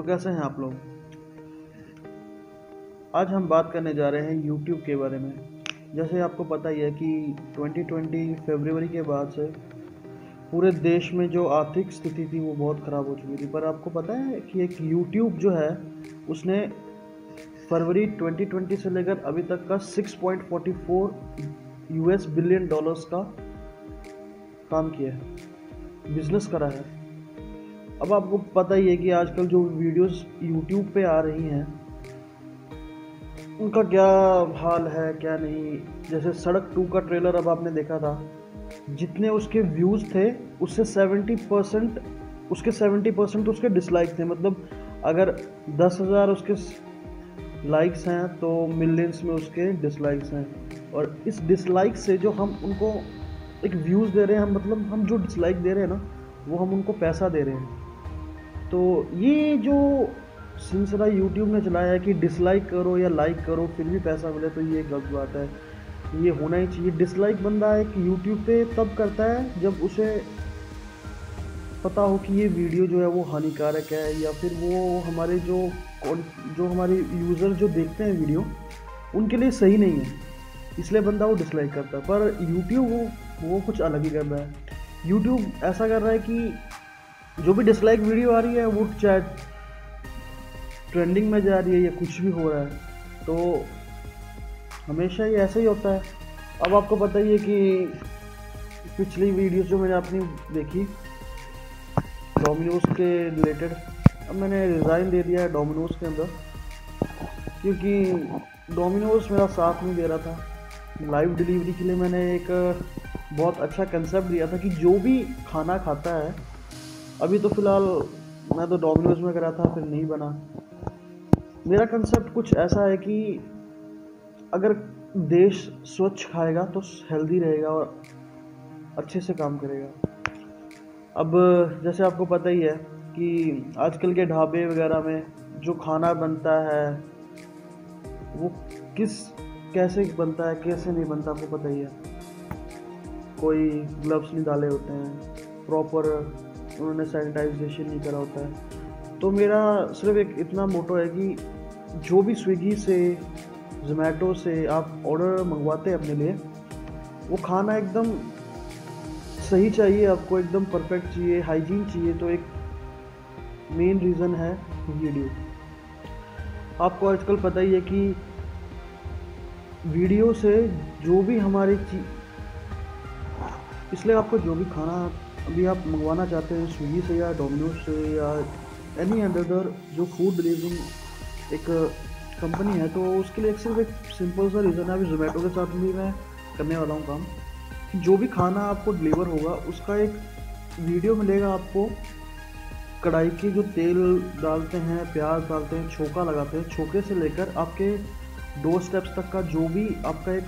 तो कैसे हैं आप लोग। आज हम बात करने जा रहे हैं यूट्यूब के बारे में। जैसे आपको पता ही है कि 2020 फरवरी के बाद से पूरे देश में जो आर्थिक स्थिति थी वो बहुत ख़राब हो चुकी थी। पर आपको पता है कि एक यूट्यूब जो है उसने फरवरी 2020 से लेकर अभी तक का 6.44 यूएस बिलियन डॉलर्स का काम किया है, बिजनेस करा है। अब आपको पता ही है कि आजकल जो वीडियोस यूट्यूब पे आ रही हैं उनका क्या हाल है क्या नहीं। जैसे सड़क 2 का ट्रेलर अब आपने देखा था, जितने उसके व्यूज़ थे उससे 70% उसके डिसलाइक थे। मतलब अगर 10,000 उसके लाइक्स हैं तो मिलियंस में उसके डिसलाइक्स हैं। और इस डिसलाइक से जो हम उनको एक व्यूज़ दे रहे हैं, मतलब हम जो डिसलाइक दे रहे हैं ना वो हम उनको पैसा दे रहे हैं। तो ये जो सिलसिला यूट्यूब ने चलाया है कि डिसलाइक करो या लाइक करो फिर भी पैसा मिले, तो ये गलत बात है। ये होना ही चाहिए। डिसलाइक बंदा एक यूट्यूब पे तब करता है जब उसे पता हो कि ये वीडियो जो है वो हानिकारक है, या फिर वो हमारे जो हमारे यूज़र जो देखते हैं वीडियो उनके लिए सही नहीं है, इसलिए बंदा वो डिसलाइक करता है। पर यूट्यूब वो कुछ अलग ही कर रहा है। यूट्यूब ऐसा कर रहा है कि जो भी डिसलाइक वीडियो आ रही है वो चाहे ट्रेंडिंग में जा रही है या कुछ भी हो रहा है, तो हमेशा ये ऐसा ही होता है। अब आपको पता ही है कि पिछली वीडियोस जो मैंने अपनी देखी डोमिनोज के रिलेटेड, अब मैंने रिज़ाइन दे दिया है डोमिनोज के अंदर, क्योंकि डोमिनोज मेरा साथ नहीं दे रहा था। लाइव डिलीवरी के लिए मैंने एक बहुत अच्छा कंसेप्ट दिया था कि जो भी खाना खाता है, अभी तो फ़िलहाल मैं तो डोमिनोज में करा था फिर नहीं बना। मेरा कंसेप्ट कुछ ऐसा है कि अगर देश स्वच्छ खाएगा तो हेल्दी रहेगा और अच्छे से काम करेगा। अब जैसे आपको पता ही है कि आजकल के ढाबे वगैरह में जो खाना बनता है वो कैसे बनता है कैसे नहीं बनता, आपको पता ही है। कोई ग्लव्स नहीं डाले होते हैं, प्रॉपर उन्होंने सैनिटाइजेशन नहीं करा होता है। तो मेरा सिर्फ एक इतना मोटो है कि जो भी स्विगी से ज़ोमैटो से आप ऑर्डर मंगवाते हैं अपने लिए, वो खाना एकदम सही चाहिए, आपको एकदम परफेक्ट चाहिए, हाइजीन चाहिए। तो एक मेन रीज़न है वीडियो। आपको आजकल पता ही है कि वीडियो से जो भी हमारी इसलिए आपको जो भी खाना अभी आप मंगवाना चाहते हैं स्विगी से या डोमिनोज से या एनी अदर जो फूड डिलीवरिंग एक कंपनी है, तो उसके लिए सिर्फ एक सिंपल सा रीज़न है। अभी ज़ोमैटो के साथ भी मैं करने वाला हूँ काम कि जो भी खाना आपको डिलीवर होगा उसका एक वीडियो मिलेगा आपको। कढ़ाई के जो तेल डालते हैं, प्याज डालते हैं, छोका लगाते हैं, छोके से लेकर आपके 2 स्टेप्स तक का जो भी आपका एक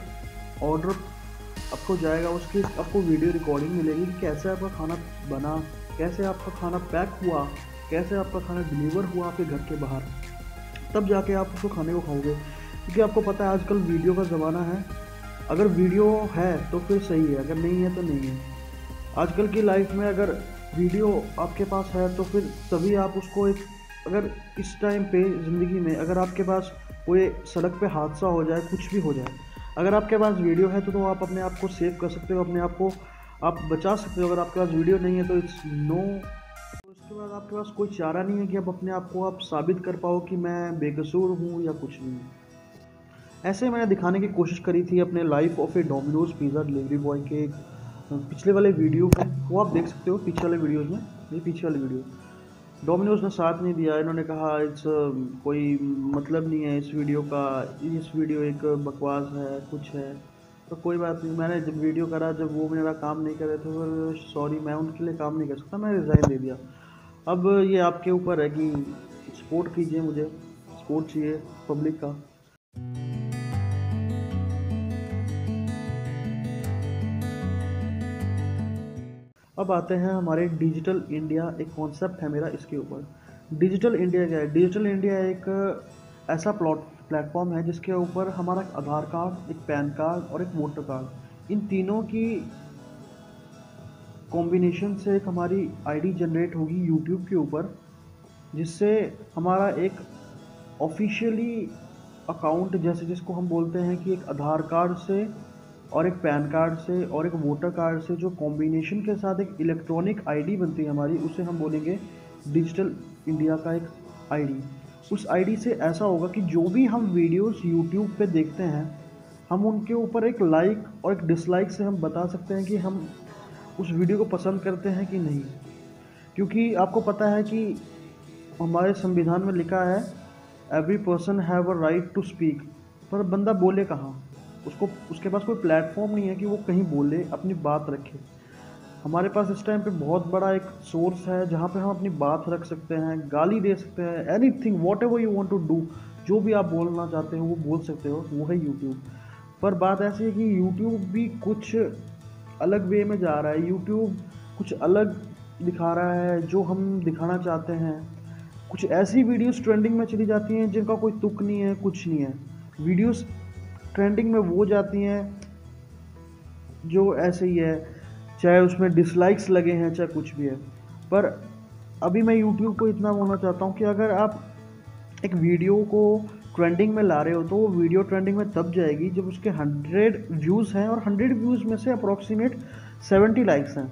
ऑर्डर आपको जाएगा, उसकी आपको वीडियो रिकॉर्डिंग मिलेगी कि कैसे आपका खाना बना, कैसे आपका खाना पैक हुआ, कैसे आपका खाना डिलीवर हुआ आपके घर के बाहर। तब जाके आप उसको खाने को खाओगे, क्योंकि आपको पता है आजकल वीडियो का ज़माना है। अगर वीडियो है तो फिर सही है, अगर नहीं है तो नहीं है। आजकल की लाइफ में अगर वीडियो आपके पास है तो फिर तभी आप उसको एक, अगर इस टाइम पे ज़िंदगी में अगर आपके पास कोई सड़क पे हादसा हो जाए, कुछ भी हो जाए, अगर आपके पास वीडियो है तो आप अपने आप को सेव कर सकते हो, अपने आप को आप बचा सकते हो। अगर आपके पास वीडियो नहीं है तो इट्स नो, तो इसके बाद आपके पास कोई चारा नहीं है कि आप अपने आप को आप साबित कर पाओ कि मैं बेकसूर हूँ या कुछ नहीं। ऐसे मैंने दिखाने की कोशिश करी थी अपने life of A Domino's pizza delivery boy के पिछले वाले वीडियो में, वो आप देख सकते हो पीछे वाले वीडियोज़ में। ये पीछे वाले वीडियो डोमिनोज ने साथ नहीं दिया, इन्होंने कहा इट्स कोई मतलब नहीं है इस वीडियो का, इस वीडियो एक बकवास है कुछ है। तो कोई बात नहीं, मैंने जब वीडियो करा, जब वो मेरा काम नहीं कर रहे थे, फिर सॉरी मैं उनके लिए काम नहीं कर सकता, मैं रिज़ाइन दे दिया। अब ये आपके ऊपर है कि सपोर्ट कीजिए, मुझे सपोर्ट चाहिए पब्लिक का। अब आते हैं हमारे डिजिटल इंडिया, एक कॉन्सेप्ट है मेरा इसके ऊपर। डिजिटल इंडिया क्या है? डिजिटल इंडिया एक ऐसा प्लेटफॉर्म है जिसके ऊपर हमारा आधार कार्ड, एक पैन कार्ड और एक वोटर कार्ड, इन तीनों की कॉम्बिनेशन से एक हमारी आईडी जनरेट होगी यूट्यूब के ऊपर। जिससे हमारा एक ऑफिशियली अकाउंट, जैसे जिसको हम बोलते हैं कि एक आधार कार्ड से और एक पैन कार्ड से और एक वोटर कार्ड से जो कॉम्बिनेशन के साथ एक इलेक्ट्रॉनिक आईडी बनती है हमारी, उसे हम बोलेंगे डिजिटल इंडिया का एक आईडी। उस आईडी से ऐसा होगा कि जो भी हम वीडियोस यूट्यूब पे देखते हैं, हम उनके ऊपर एक लाइक और एक डिसलाइक से हम बता सकते हैं कि हम उस वीडियो को पसंद करते हैं कि नहीं। क्योंकि आपको पता है कि हमारे संविधान में लिखा है every person have a right to speak, पर बंदा बोले कहाँ? उसको उसके पास कोई प्लेटफॉर्म नहीं है कि वो कहीं बोले, अपनी बात रखे। हमारे पास इस टाइम पे बहुत बड़ा एक सोर्स है जहाँ पे हम अपनी बात रख सकते हैं, गाली दे सकते हैं, anything whatever you want to do, जो भी आप बोलना चाहते हो वो बोल सकते हो, वो है यूट्यूब। पर बात ऐसी है कि यूट्यूब भी कुछ अलग वे में जा रहा है। यूट्यूब कुछ अलग दिखा रहा है जो हम दिखाना चाहते हैं। कुछ ऐसी वीडियोस ट्रेंडिंग में चली जाती हैं जिनका कोई तुक नहीं है, कुछ नहीं है। वीडियोस ट्रेंडिंग में वो जाती हैं जो ऐसे ही है, चाहे उसमें डिसलाइक्स लगे हैं चाहे कुछ भी है। पर अभी मैं यूट्यूब को इतना बोलना चाहता हूँ कि अगर आप एक वीडियो को ट्रेंडिंग में ला रहे हो तो वो वीडियो ट्रेंडिंग में तब जाएगी जब उसके 100 व्यूज़ हैं और 100 व्यूज़ में से अप्रॉक्सीमेट 70 लाइक्स हैं।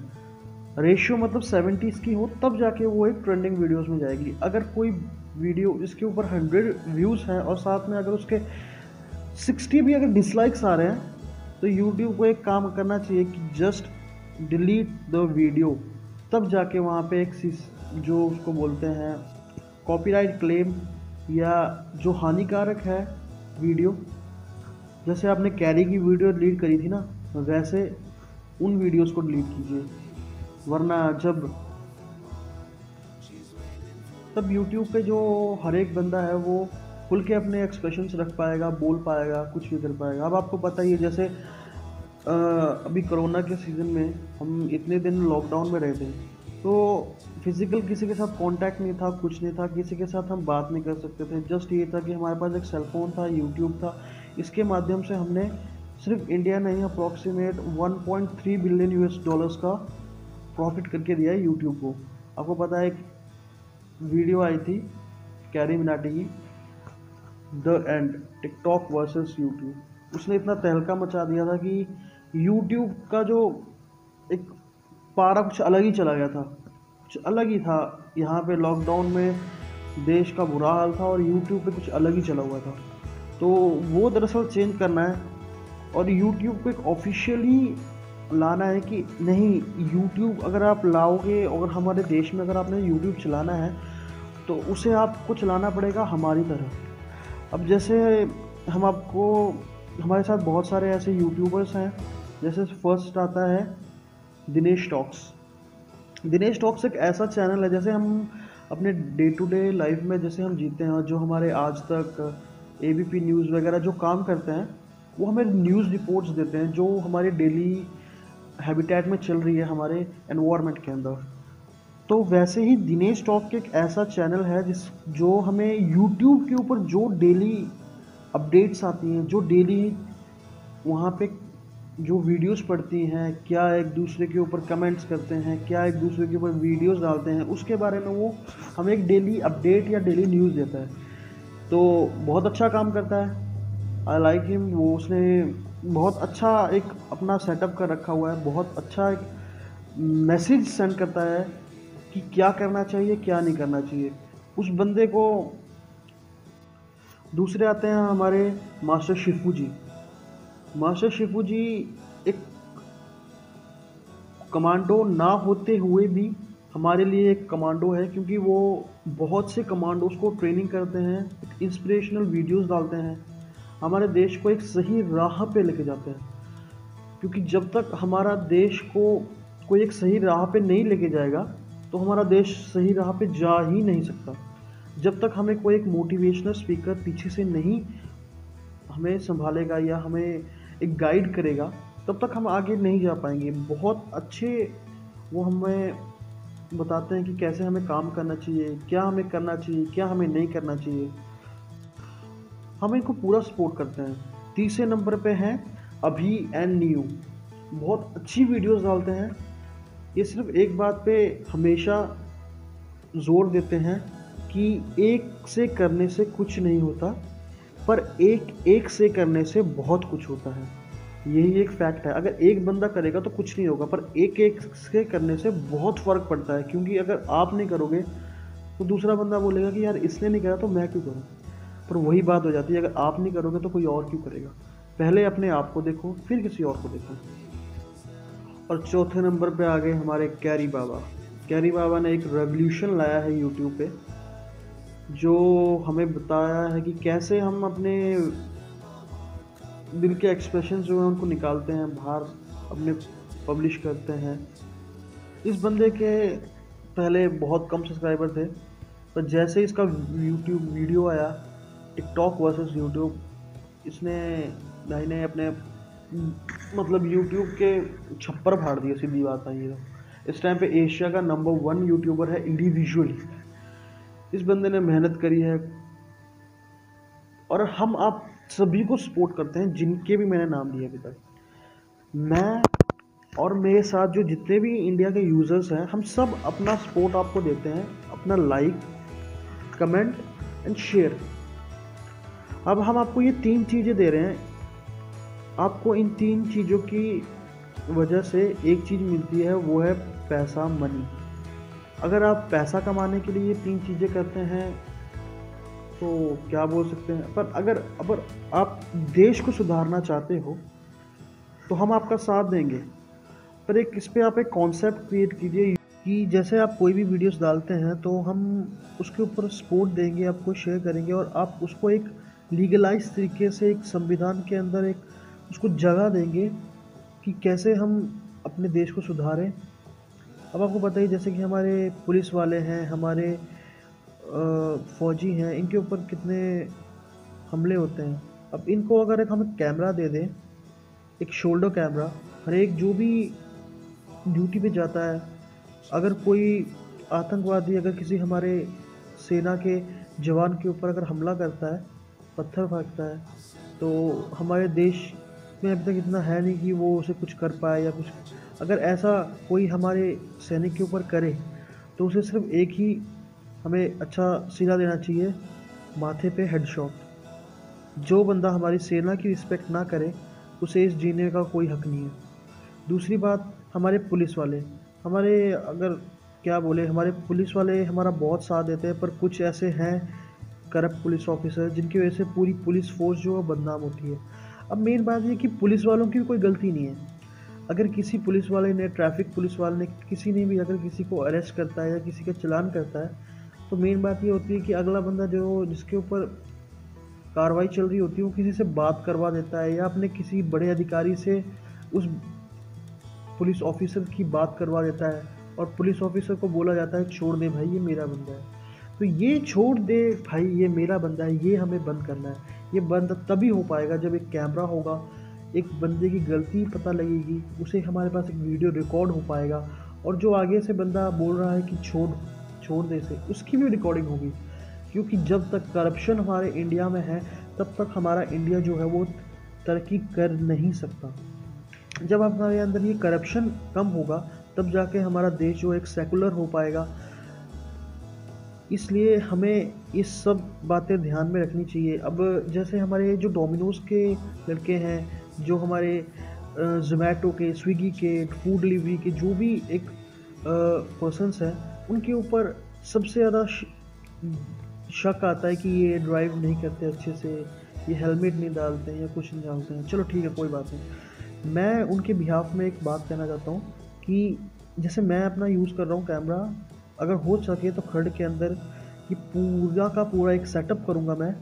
रेशियो मतलब 70 इसकी हो, तब जाके वो एक ट्रेंडिंग वीडियोस में जाएगी। अगर कोई वीडियो इसके ऊपर 100 व्यूज़ हैं और साथ में अगर उसके 60 भी अगर डिसलाइक्स आ रहे हैं, तो यूट्यूब को एक काम करना चाहिए कि जस्ट डिलीट द वीडियो। तब जाके वहाँ पे एक जो उसको बोलते हैं कॉपीराइट क्लेम या जो हानिकारक है वीडियो, जैसे आपने कैरी की वीडियो डिलीट करी थी ना, वैसे उन वीडियोस को डिलीट कीजिए, वरना तब यूट्यूब पे जो हर एक बंदा है वो खुल के अपने एक्सप्रेशंस रख पाएगा, बोल पाएगा, कुछ भी कर पाएगा। अब आपको पता ही है, जैसे अभी कोरोना के सीज़न में हम इतने दिन लॉकडाउन में रहे थे, तो फिज़िकल किसी के साथ कांटेक्ट नहीं था, कुछ नहीं था, किसी के साथ हम बात नहीं कर सकते थे। जस्ट ये था कि हमारे पास एक सेल फ़ोन था, यूट्यूब था। इसके माध्यम से हमने सिर्फ इंडिया ने ही अप्रॉक्सीमेट 1.3 बिलियन यूएस डॉलर्स का प्रॉफिट करके दिया है यूट्यूब को। आपको पता है, एक वीडियो आई थी कैरी मिनाटी की, the end, TikTok versus YouTube. उसने इतना तहलका मचा दिया था कि यूट्यूब का जो एक पारा कुछ अलग ही चला गया था, कुछ अलग ही था। यहाँ पे लॉकडाउन में देश का बुरा हाल था और यूट्यूब पे कुछ अलग ही चला हुआ था। तो वो दरअसल चेंज करना है और यूट्यूब को एक ऑफिशियली लाना है कि नहीं, यूट्यूब अगर आप लाओगे और हमारे देश में अगर आपने यूट्यूब चलाना है तो उसे आपको चलाना पड़ेगा हमारी तरह। अब जैसे हम आपको, हमारे साथ बहुत सारे ऐसे यूट्यूबर्स हैं, जैसे फर्स्ट आता है दिनेश टॉक्स। दिनेश टॉक्स एक ऐसा चैनल है, जैसे हम अपने डे टू डे लाइफ में जैसे हम जीते हैं और जो हमारे आज तक एबीपी न्यूज़ वगैरह जो काम करते हैं, वो हमें न्यूज़ रिपोर्ट्स देते हैं जो हमारे डेली हैबिटेट में चल रही है हमारे एनवायरनमेंट के अंदर। तो वैसे ही दिनेश टॉक एक ऐसा चैनल है जो हमें यूट्यूब के ऊपर जो डेली अपडेट्स आती हैं, जो डेली वहाँ पे जो वीडियोस पड़ती हैं, क्या एक दूसरे के ऊपर कमेंट्स करते हैं, क्या एक दूसरे के ऊपर वीडियोस डालते हैं, उसके बारे में वो हमें एक डेली अपडेट या डेली न्यूज़ देता है। तो बहुत अच्छा काम करता है, आई लाइक हिम। वो उसने बहुत अच्छा एक अपना सेटअप कर रखा हुआ है, बहुत अच्छा एक मैसेज सेंड करता है कि क्या करना चाहिए, क्या नहीं करना चाहिए उस बंदे को। दूसरे आते हैं हमारे मास्टर शिफू जी। मास्टर शिफू जी एक कमांडो ना होते हुए भी हमारे लिए एक कमांडो है, क्योंकि वो बहुत से कमांडोज को ट्रेनिंग करते हैं, इंस्पिरेशनल वीडियोस डालते हैं, हमारे देश को एक सही राह पे लेके जाते हैं। क्योंकि जब तक हमारा देश को कोई एक सही राह पे नहीं लेके जाएगा तो हमारा देश सही राह पे जा ही नहीं सकता। जब तक हमें कोई एक मोटिवेशनल स्पीकर पीछे से नहीं हमें संभालेगा या हमें एक गाइड करेगा, तब तक हम आगे नहीं जा पाएंगे। बहुत अच्छे वो हमें बताते हैं कि कैसे हमें काम करना चाहिए, क्या हमें करना चाहिए, क्या हमें नहीं करना चाहिए। हम इनको पूरा सपोर्ट करते हैं। तीसरे नंबर पे हैं अभी एंड न्यू। बहुत अच्छी वीडियोस डालते हैं। ये सिर्फ एक बात पे हमेशा ज़ोर देते हैं कि एक से करने से कुछ नहीं होता, पर एक एक से करने से बहुत कुछ होता है। यही एक फैक्ट है। अगर एक बंदा करेगा तो कुछ नहीं होगा, पर एक एक से करने से बहुत फ़र्क पड़ता है। क्योंकि अगर आप नहीं करोगे तो दूसरा बंदा बोलेगा कि यार इसने नहीं करा तो मैं क्यों करूँ। पर वही बात हो जाती है, अगर आप नहीं करोगे तो कोई और क्यों करेगा। पहले अपने आप को देखो, फिर किसी और को देखो। और चौथे नंबर पे आ गए हमारे कैरी बाबा। कैरी बाबा ने एक रेवोल्यूशन लाया है यूट्यूब पे, जो हमें बताया है कि कैसे हम अपने दिल के एक्सप्रेशन जो हैं उनको निकालते हैं बाहर, अपने पब्लिश करते हैं। इस बंदे के पहले बहुत कम सब्सक्राइबर थे, पर जैसे इसका यूट्यूब वीडियो आया टिकटॉक वर्सेस यूट्यूब, इसने भाई ने अपने मतलब यूट्यूब के छप्पर फाड़ दिए, सीधी बात है ये। इस टाइम पे एशिया का नंबर 1 यूट्यूबर है इंडिविजुअली। इस बंदे ने मेहनत करी है और हम आप सभी को सपोर्ट करते हैं, जिनके भी मैंने नाम लिए अभी तक। मैं और मेरे साथ जो जितने भी इंडिया के यूज़र्स हैं, हम सब अपना सपोर्ट आपको देते हैं, अपना लाइक, कमेंट एंड शेयर। अब हम आपको ये 3 चीज़ें दे रहे हैं। आपको इन 3 चीज़ों की वजह से एक चीज़ मिलती है, वो है पैसा, मनी। अगर आप पैसा कमाने के लिए ये 3 चीज़ें करते हैं तो क्या बोल सकते हैं। पर अगर आप देश को सुधारना चाहते हो तो हम आपका साथ देंगे। पर एक इस पे आप एक कॉन्सेप्ट क्रिएट कीजिए कि जैसे आप कोई भी वीडियोस डालते हैं तो हम उसके ऊपर सपोर्ट देंगे, आपको शेयर करेंगे, और आप उसको एक लीगलाइज तरीके से एक संविधान के अंदर एक उसको जगह देंगे कि कैसे हम अपने देश को सुधारें। अब आपको पता ही, जैसे कि हमारे पुलिस वाले हैं, हमारे फ़ौजी हैं, इनके ऊपर कितने हमले होते हैं। अब इनको अगर एक हम कैमरा दे दें, एक शोल्डर कैमरा, हर एक जो भी ड्यूटी पे जाता है, अगर कोई आतंकवादी अगर किसी हमारे सेना के जवान के ऊपर अगर हमला करता है, पत्थर फेंकता है, तो हमारे देश में अभी तक इतना है नहीं कि वो उसे कुछ कर पाए या कुछ। अगर ऐसा कोई हमारे सैनिक के ऊपर करे तो उसे सिर्फ एक ही हमें अच्छा सिला देना चाहिए, माथे पे हेडशॉट। जो बंदा हमारी सेना की रिस्पेक्ट ना करे, उसे इस जीने का कोई हक नहीं है। दूसरी बात, हमारे पुलिस वाले, हमारे अगर क्या बोले, हमारे पुलिस वाले हमारा बहुत साथ देते हैं, पर कुछ ऐसे हैं करप्ट पुलिस ऑफिसर जिनकी वजह से पूरी पुलिस फोर्स जो है बदनाम होती है। अब मेन बात ये कि पुलिस वालों की भी कोई गलती नहीं है। अगर किसी पुलिस वाले ने, ट्रैफिक पुलिस वाले ने, किसी ने भी अगर किसी को अरेस्ट करता है या किसी का चालान करता है, तो मेन बात ये होती है कि अगला बंदा जो जिसके ऊपर कार्रवाई चल रही होती है, वो किसी से बात करवा देता है या अपने किसी बड़े अधिकारी से उस पुलिस ऑफिसर की बात करवा देता है, और पुलिस ऑफिसर को बोला जाता है छोड़ दे भाई, ये मेरा बंदा है। तो ये छोड़ दे भाई, ये मेरा बंदा है, ये हमें बंद करना है। ये बंद तभी हो पाएगा जब एक कैमरा होगा, एक बंदे की गलती पता लगेगी, उसे हमारे पास एक वीडियो रिकॉर्ड हो पाएगा, और जो आगे से बंदा बोल रहा है कि छोड़ दे से, उसकी भी रिकॉर्डिंग होगी। क्योंकि जब तक करप्शन हमारे इंडिया में है, तब तक हमारा इंडिया जो है वो तरक्की कर नहीं सकता। जब हमारे अंदर ये करप्शन कम होगा, तब जाके हमारा देश जो एक सेकुलर हो पाएगा। इसलिए हमें ये सब बातें ध्यान में रखनी चाहिए। अब जैसे हमारे जो डोमिनोज़ के लड़के हैं, जो हमारे ज़ोमैटो के, स्विगी के, फूड डिलीवरी के जो भी एक पर्सन्स हैं, उनके ऊपर सबसे ज़्यादा शक आता है कि ये ड्राइव नहीं करते अच्छे से, ये हेलमेट नहीं डालते हैं या कुछ नहीं डालते हैं। चलो ठीक है, कोई बात नहीं। मैं उनके बिहाफ में एक बात कहना चाहता हूँ कि जैसे मैं अपना यूज़ कर रहा हूँ कैमरा, अगर हो सके तो खर्ड के अंदर ये पूरा का पूरा एक सेटअप करूँगा मैं।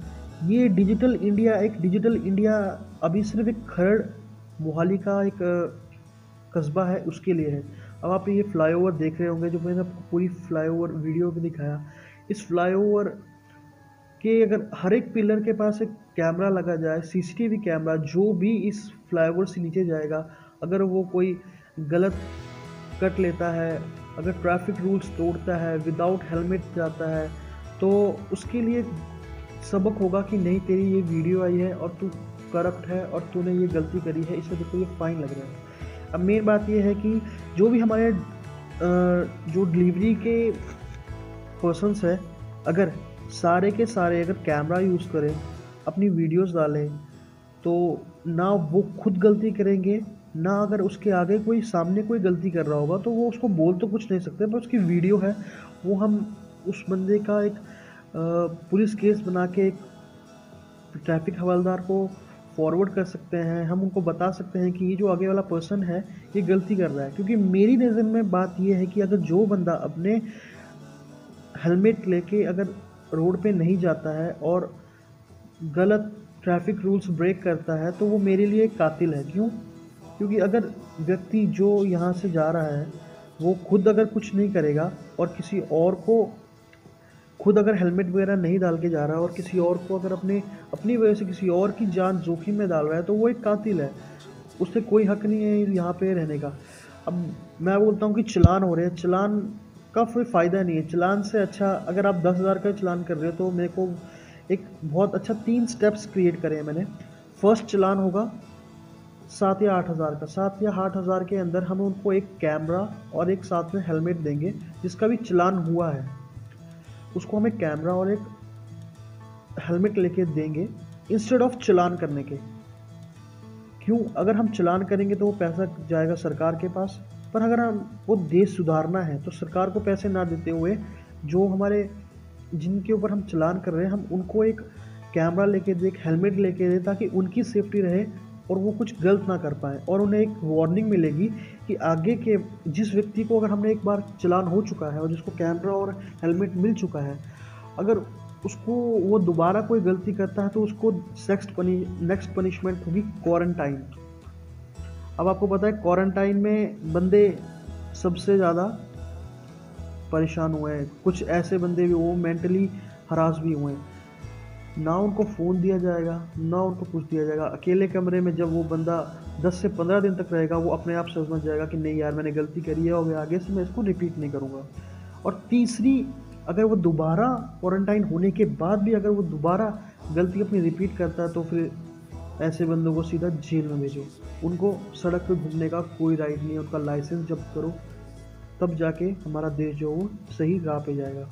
ये डिजिटल इंडिया अभी सिर्फ एक खर्ड मोहाली का एक कस्बा है, उसके लिए है। अब आप ये फ्लाईओवर देख रहे होंगे, जो मैंने आपको पूरी फ्लाईओवर वीडियो में दिखाया। इस फ्लाईओवर के अगर हर एक पिलर के पास एक कैमरा लगा जाए, सीसीटीवी कैमरा, जो भी इस फ्लाईओवर से नीचे जाएगा, अगर वो कोई गलत कट लेता है, अगर ट्रैफिक रूल्स तोड़ता है, विदाउट हेलमेट जाता है, तो उसके लिए सबक होगा कि नहीं, तेरी ये वीडियो आई है और तू करप्ट है और तूने ये गलती करी है, इसमें देखो ये फ़ाइन लग रहा है। अब मेन बात ये है कि जो भी हमारे जो डिलीवरी के पर्सन्स है, अगर सारे के सारे अगर कैमरा यूज़ करें, अपनी वीडियोस डालें, तो ना वो खुद गलती करेंगे, ना अगर उसके आगे कोई सामने कोई गलती कर रहा होगा तो वो उसको बोल तो कुछ नहीं सकते, पर उसकी वीडियो है वो हम उस बंदे का एक पुलिस केस बना के एक ट्रैफिक हवलदार को फॉरवर्ड कर सकते हैं। हम उनको बता सकते हैं कि ये जो आगे वाला पर्सन है ये गलती कर रहा है। क्योंकि मेरी नज़र में बात ये है कि अगर जो बंदा अपने हेलमेट लेके अगर रोड पे नहीं जाता है और गलत ट्रैफिक रूल्स ब्रेक करता है तो वो मेरे लिए एक कातिल है। क्यों? क्योंकि अगर व्यक्ति जो यहाँ से जा रहा है वो खुद अगर कुछ नहीं करेगा और किसी और को खुद अगर हेलमेट वगैरह नहीं डाल के जा रहा है और किसी और को अगर अपनी वजह से किसी और की जान जोखिम में डाल रहा है तो वो एक कातिल है। उससे कोई हक नहीं है यहाँ पे रहने का। अब मैं बोलता हूँ कि चालान हो रहे हैं, चालान का कोई फ़ायदा नहीं है। चालान से अच्छा अगर आप 10,000 का चालान कर रहे हो तो मेरे को एक बहुत अच्छा 3 स्टेप्स क्रिएट करे हैं मैंने। फर्स्ट चालान होगा 7 या 8,000 का। 7 या 8,000 के अंदर हम उनको एक कैमरा और एक साथ में हेलमेट देंगे। जिसका भी चालान हुआ है उसको हम एक कैमरा और एक हेलमेट लेके देंगे इंस्टेड ऑफ चालान करने के। क्यों? अगर हम चालान करेंगे तो वो पैसा जाएगा सरकार के पास, पर अगर हम वो देश सुधारना है तो सरकार को पैसे ना देते हुए जो हमारे जिनके ऊपर हम चालान कर रहे हैं हम उनको एक कैमरा लेके दे, एक हेलमेट लेके दे, ताकि उनकी सेफ्टी रहे और वो कुछ गलत ना कर पाए और उन्हें एक वार्निंग मिलेगी कि आगे के जिस व्यक्ति को अगर हमने एक बार चालान हो चुका है और जिसको कैमरा और हेलमेट मिल चुका है, अगर उसको वो दोबारा कोई गलती करता है तो उसको नेक्स्ट पनिशमेंट होगी क्वारंटाइन। अब आपको पता है क्वारंटाइन में बंदे सबसे ज़्यादा परेशान हुए हैं। कुछ ऐसे बंदे भी वो मेंटली हरास भी हुए हैं। ना उनको फ़ोन दिया जाएगा, ना उनको कुछ दिया जाएगा। अकेले कमरे में जब वो बंदा 10 से 15 दिन तक रहेगा वो अपने आप समझ जाएगा कि नहीं यार मैंने गलती करी है और आगे से मैं इसको रिपीट नहीं करूँगा। और तीसरी, अगर वो दोबारा क्वारंटाइन होने के बाद भी अगर वो दोबारा गलती अपनी रिपीट करता है तो फिर ऐसे बंदों को सीधा जेल में भेजो। उनको सड़क पे घूमने का कोई राइट नहीं है। उनका लाइसेंस जब्त करो, तब जाके हमारा देश जो वो सही राह पे जाएगा।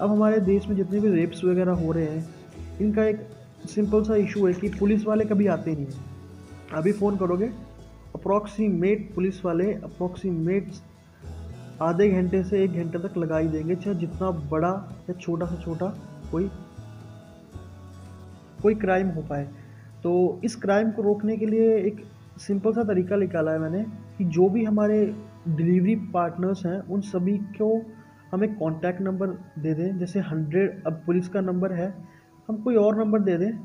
अब हमारे देश में जितने भी रेप्स वगैरह हो रहे हैं इनका एक सिंपल सा इशू है कि पुलिस वाले कभी आते नहीं हैं। अभी फ़ोन करोगे अप्रॉक्सीमेट पुलिस वाले अप्रॉक्सीमेट आधे घंटे से 1 घंटे तक लगा ही देंगे, चाहे जितना बड़ा या छोटा से छोटा कोई क्राइम हो पाए। तो इस क्राइम को रोकने के लिए एक सिंपल सा तरीका निकाला है मैंने कि जो भी हमारे डिलीवरी पार्टनर्स हैं उन सभी को हम एक कॉन्टैक्ट नंबर दे दें। जैसे 100 अब पुलिस का नंबर है, हम कोई और नंबर दे दें।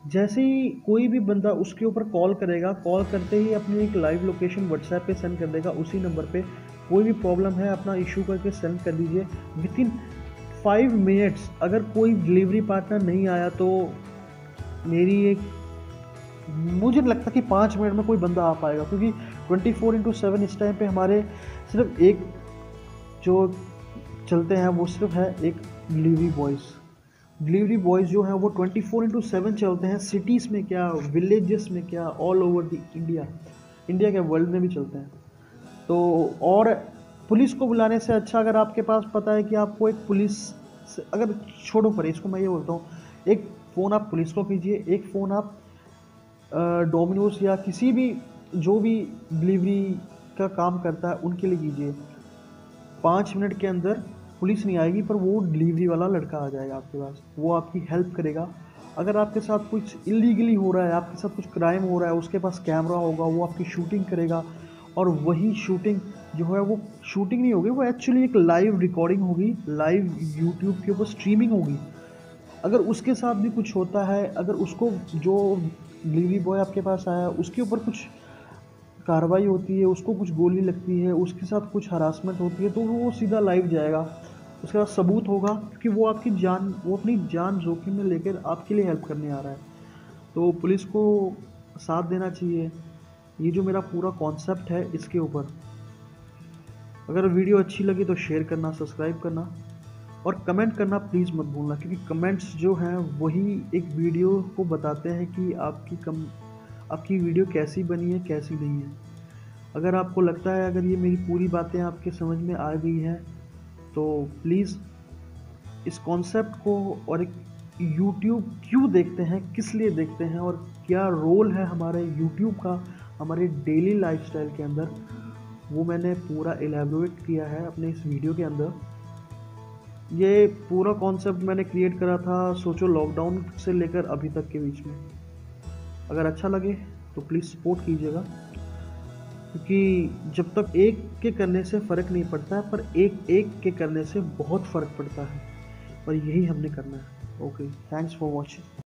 जैसे ही कोई भी बंदा उसके ऊपर कॉल करेगा, कॉल करते ही अपनी एक लाइव लोकेशन व्हाट्सएप पे सेंड कर देगा उसी नंबर पे। कोई भी प्रॉब्लम है अपना इशू करके सेंड कर दीजिए। विथिन 5 मिनट्स अगर कोई डिलीवरी पार्टनर नहीं आया तो मुझे लगता है कि 5 मिनट में कोई बंदा आ पाएगा। क्योंकि 24/7 इस टाइम पे हमारे सिर्फ एक जो चलते हैं वो सिर्फ है एक डिलीवरी बॉयज़ जो हैं वो 24/7 चलते हैं। सिटीज़ में क्या, विलेजेस में क्या, ऑल ओवर द इंडिया के वर्ल्ड में भी चलते हैं। तो और पुलिस को बुलाने से अच्छा अगर आपके पास पता है कि आपको एक पुलिस अगर छोड़ो पर इसको मैं ये बोलता हूँ, एक फ़ोन आप पुलिस को कीजिए, एक फ़ोन आप डोमिनोज या किसी भी जो भी डिलीवरी का काम करता है उनके लिए कीजिए। 5 मिनट के अंदर पुलिस नहीं आएगी पर वो डिलीवरी वाला लड़का आ जाएगा आपके पास, वो आपकी हेल्प करेगा। अगर आपके साथ कुछ इलीगली हो रहा है, आपके साथ कुछ क्राइम हो रहा है, उसके पास कैमरा होगा, वो आपकी शूटिंग करेगा। और वही शूटिंग जो है वो शूटिंग नहीं होगी, वो एक्चुअली एक लाइव रिकॉर्डिंग होगी, लाइव यूट्यूब के ऊपर स्ट्रीमिंग होगी। अगर उसके साथ भी कुछ होता है, अगर उसको जो डिलीवरी बॉय आपके पास आया उसके ऊपर कुछ कार्रवाई होती है, उसको कुछ गोली लगती है, उसके साथ कुछ हरासमेंट होती है, तो वो सीधा लाइव जाएगा। उसके बाद सबूत होगा कि वो अपनी जान जोखिम में लेकर आपके लिए हेल्प करने आ रहा है। तो पुलिस को साथ देना चाहिए। ये जो मेरा पूरा कॉन्सेप्ट है इसके ऊपर, अगर वीडियो अच्छी लगी तो शेयर करना, सब्सक्राइब करना और कमेंट करना प्लीज़ मत भूलना। क्योंकि कमेंट्स जो हैं वही एक वीडियो को बताते हैं कि आपकी वीडियो कैसी बनी है, कैसी नहीं है। अगर आपको लगता है अगर ये मेरी पूरी बातें आपके समझ में आ गई हैं तो प्लीज़ इस कॉन्सेप्ट को और एक यूट्यूब क्यों देखते हैं, किस लिए देखते हैं और क्या रोल है हमारे यूट्यूब का हमारे डेली लाइफस्टाइल के अंदर, वो मैंने पूरा एलैबोरेट किया है अपने इस वीडियो के अंदर। ये पूरा कॉन्सेप्ट मैंने क्रिएट करा था सोचो लॉकडाउन से लेकर अभी तक के बीच में। अगर अच्छा लगे तो प्लीज़ सपोर्ट कीजिएगा, क्योंकि जब तक एक के करने से फ़र्क नहीं पड़ता है, पर एक एक के करने से बहुत फ़र्क पड़ता है, और यही हमने करना है। Okay, thanks for watching.